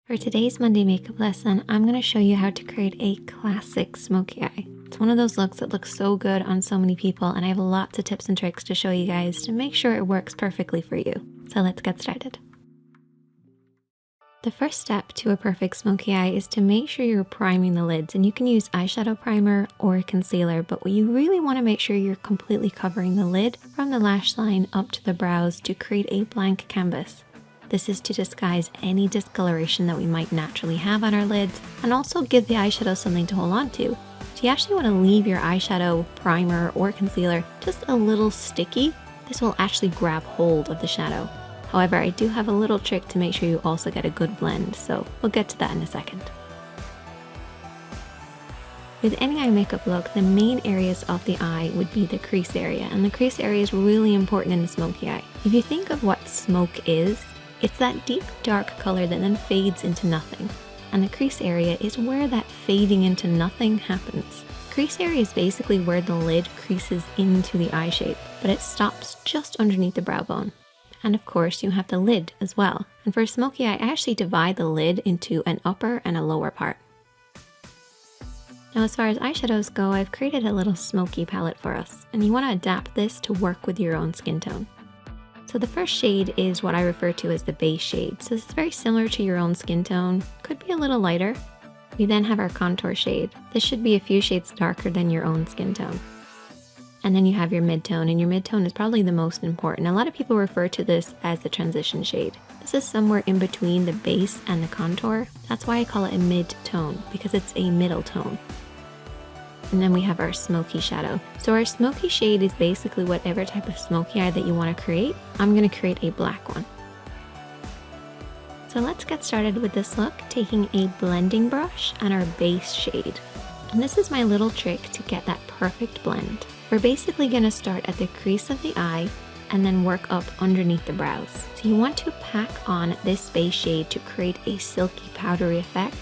For today's Monday makeup lesson, I'm going to show you how to create a classic smoky eye. It's one of those looks that looks so good on so many people, and I have lots of tips and tricks to show you guys to make sure it works perfectly for you. So let's get started. The first step to a perfect smoky eye is to make sure you're priming the lids, and you can use eyeshadow primer or concealer, but you really want to make sure you're completely covering the lid from the lash line up to the brows to create a blank canvas. This is to disguise any discoloration that we might naturally have on our lids and also give the eyeshadow something to hold on to. So you actually want to leave your eyeshadow primer or concealer just a little sticky. This will actually grab hold of the shadow. However, I do have a little trick to make sure you also get a good blend, so we'll get to that in a second. With any eye makeup look, the main areas of the eye would be the crease area, and the crease area is really important in the smoky eye. If you think of what smoke is, it's that deep dark color that then fades into nothing, and the crease area is where that fading into nothing happens. Crease area is basically where the lid creases into the eye shape, but it stops just underneath the brow bone. And of course you have the lid as well. And for a smoky eye, I actually divide the lid into an upper and a lower part. Now as far as eyeshadows go, I've created a little smoky palette for us, and you want to adapt this to work with your own skin tone. So the first shade is what I refer to as the base shade. So it's very similar to your own skin tone, could be a little lighter. We then have our contour shade. This should be a few shades darker than your own skin tone. And then you have your mid-tone, and your mid-tone is probably the most important. A lot of people refer to this as the transition shade. This is somewhere in between the base and the contour. That's why I call it a mid-tone, because it's a middle tone. And then we have our smoky shadow. So our smoky shade is basically whatever type of smoky eye that you want to create. I'm going to create a black one. So let's get started with this look, taking a blending brush and our base shade. And this is my little trick to get that perfect blend. We're basically going to start at the crease of the eye and then work up underneath the brows. So you want to pack on this base shade to create a silky powdery effect,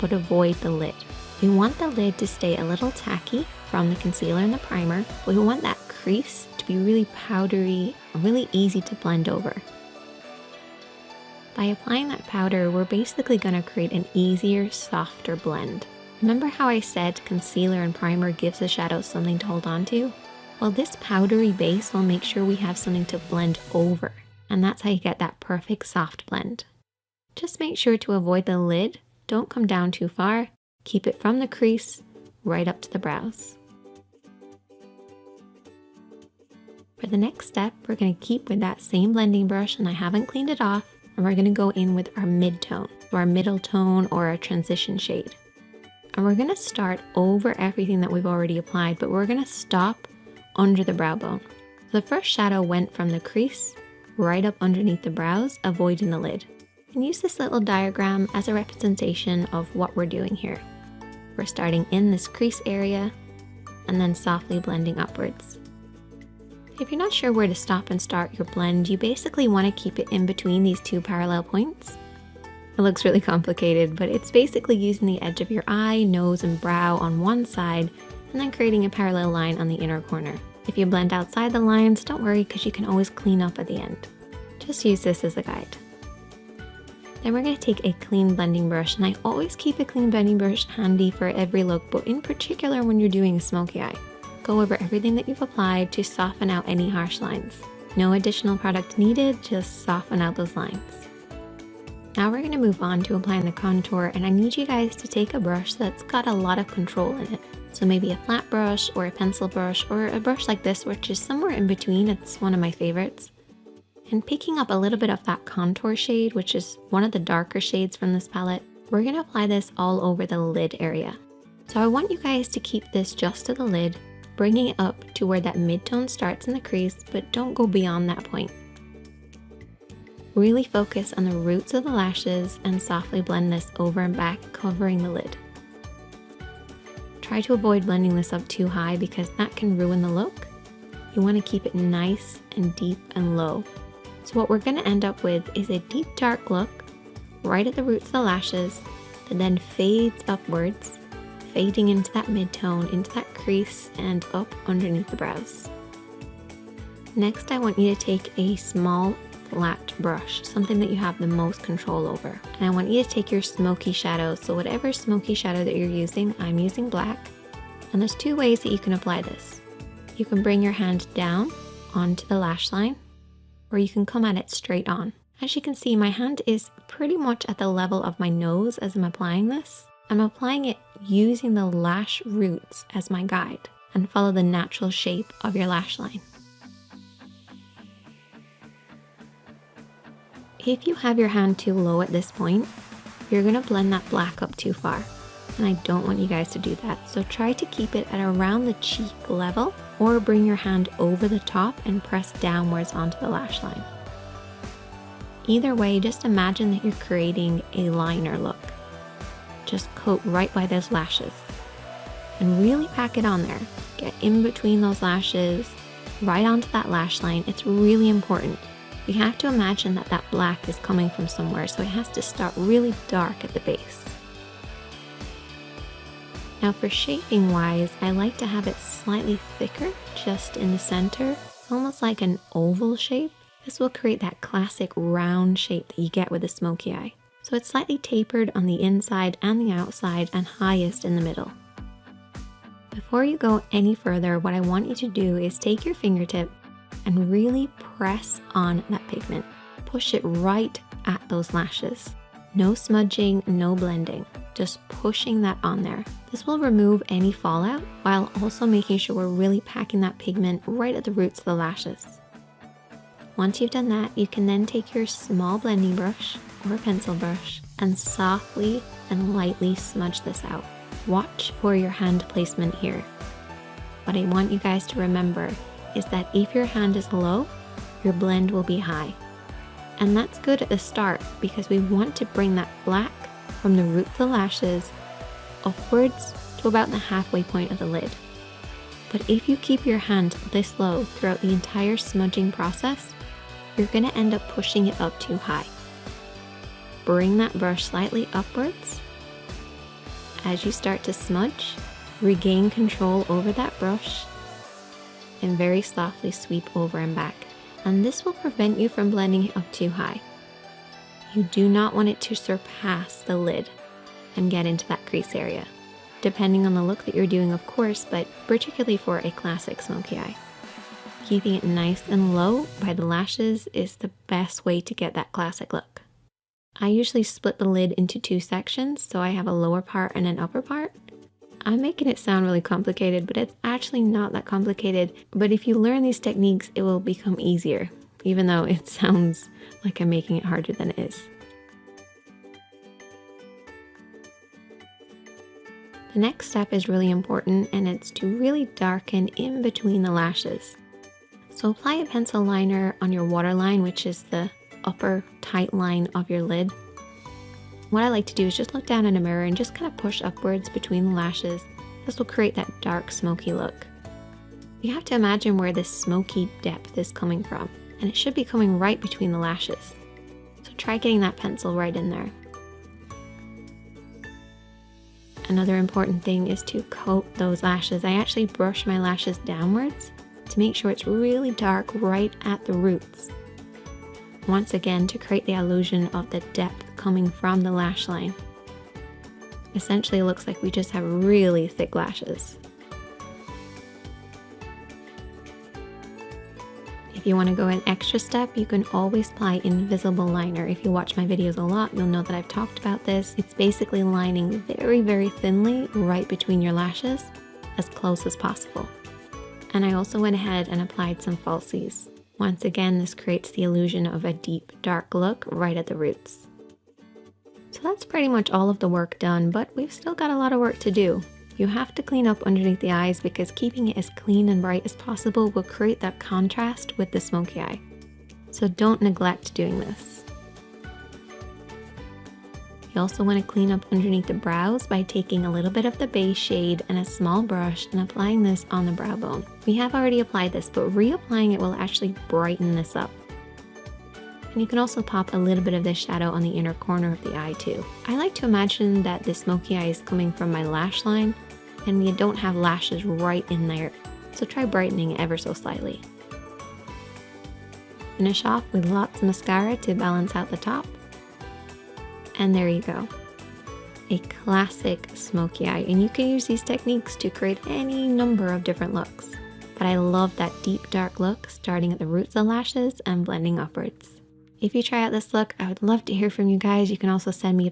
but avoid the lid. We want the lid to stay a little tacky from the concealer and the primer, but we want that crease to be really powdery, really easy to blend over. By applying that powder, we're basically going to create an easier, softer blend. Remember how I said concealer and primer gives the shadow something to hold on to? Well, this powdery base will make sure we have something to blend over, and that's how you get that perfect soft blend. Just make sure to avoid the lid, don't come down too far, keep it from the crease right up to the brows. For the next step, we're going to keep with that same blending brush, and I haven't cleaned it off, and we're going to go in with our mid-tone, or our middle tone, or our transition shade. And we're going to start over everything that we've already applied, but we're going to stop under the brow bone. The first shadow went from the crease right up underneath the brows, avoiding the lid. And use this little diagram as a representation of what we're doing here. We're starting in this crease area and then softly blending upwards. If you're not sure where to stop and start your blend, you basically want to keep it in between these two parallel points. It looks really complicated, but it's basically using the edge of your eye, nose, and brow on one side and then creating a parallel line on the inner corner. If you blend outside the lines, don't worry because you can always clean up at the end. Just use this as a guide. Then we're going to take a clean blending brush, and I always keep a clean blending brush handy for every look, but in particular when you're doing a smoky eye. Go over everything that you've applied to soften out any harsh lines. No additional product needed, just soften out those lines. Now we're going to move on to applying the contour, and I need you guys to take a brush that's got a lot of control in it. So maybe a flat brush or a pencil brush or a brush like this, which is somewhere in between. It's one of my favorites. And picking up a little bit of that contour shade, which is one of the darker shades from this palette, we're going to apply this all over the lid area. So I want you guys to keep this just to the lid, bringing it up to where that mid-tone starts in the crease, but don't go beyond that point. Really focus on the roots of the lashes and softly blend this over and back, covering the lid. Try to avoid blending this up too high because that can ruin the look. You want to keep it nice and deep and low. So what we're going to end up with is a deep dark look right at the roots of the lashes that then fades upwards, fading into that mid-tone, into that crease, and up underneath the brows. Next, I want you to take a small flat brush, something that you have the most control over. And I want you to take your smoky shadow. So whatever smoky shadow that you're using, I'm using black. And there's two ways that you can apply this. You can bring your hand down onto the lash line, or you can come at it straight on. As you can see, my hand is pretty much at the level of my nose as I'm applying this. I'm applying it using the lash roots as my guide, and follow the natural shape of your lash line. If you have your hand too low at this point, you're gonna blend that black up too far. And I don't want you guys to do that. So try to keep it at around the cheek level, or bring your hand over the top and press downwards onto the lash line. Either way, just imagine that you're creating a liner look. Just coat right by those lashes and really pack it on there. Get in between those lashes, right onto that lash line. It's really important. You have to imagine that that black is coming from somewhere, so it has to start really dark at the base. Now for shaping wise, I like to have it slightly thicker just in the center, almost like an oval shape. This will create that classic round shape that you get with a smoky eye. So it's slightly tapered on the inside and the outside, and highest in the middle. Before you go any further, what I want you to do is take your fingertip and really press on that pigment. Push it right at those lashes. No smudging, no blending, just pushing that on there. This will remove any fallout while also making sure we're really packing that pigment right at the roots of the lashes. Once you've done that, you can then take your small blending brush or pencil brush and softly and lightly smudge this out. Watch for your hand placement here. What I want you guys to remember is that if your hand is low, your blend will be high. And that's good at the start because we want to bring that black from the root of the lashes upwards to about the halfway point of the lid. But if you keep your hand this low throughout the entire smudging process, you're going to end up pushing it up too high. Bring that brush slightly upwards. As you start to smudge, regain control over that brush and very softly sweep over and back. And this will prevent you from blending it up too high. You do not want it to surpass the lid and get into that crease area, depending on the look that you're doing, of course, but particularly for a classic smoky eye. Keeping it nice and low by the lashes is the best way to get that classic look. I usually split the lid into two sections, so I have a lower part and an upper part. I'm making it sound really complicated, but it's actually not that complicated. But if you learn these techniques, it will become easier, even though it sounds like I'm making it harder than it is. The next step is really important, and it's to really darken in between the lashes. So apply a pencil liner on your waterline, which is the upper tight line of your lid. What I like to do is just look down in a mirror and just kind of push upwards between the lashes. This will create that dark smoky look. You have to imagine where this smoky depth is coming from, and it should be coming right between the lashes. So try getting that pencil right in there. Another important thing is to coat those lashes. I actually brush my lashes downwards to make sure it's really dark right at the roots. Once again, to create the illusion of the depth coming from the lash line. Essentially, it looks like we just have really thick lashes. If you want to go an extra step, you can always apply invisible liner. If you watch my videos a lot, you'll know that I've talked about this. It's basically lining very, very thinly right between your lashes, as close as possible. And I also went ahead and applied some falsies. Once again, this creates the illusion of a deep, dark look right at the roots. So that's pretty much all of the work done, but we've still got a lot of work to do. You have to clean up underneath the eyes because keeping it as clean and bright as possible will create that contrast with the smoky eye. So don't neglect doing this. You also want to clean up underneath the brows by taking a little bit of the base shade and a small brush and applying this on the brow bone. We have already applied this, but reapplying it will actually brighten this up. And you can also pop a little bit of this shadow on the inner corner of the eye too. I like to imagine that the smoky eye is coming from my lash line and you don't have lashes right in there. So try brightening ever so slightly. finish off with lots of mascara to balance out the top. And there you go. A classic smoky eye, and you can use these techniques to create any number of different looks. But I love that deep dark look starting at the roots of the lashes and blending upwards. If you try out this look, I would love to hear from you guys. You can also send me a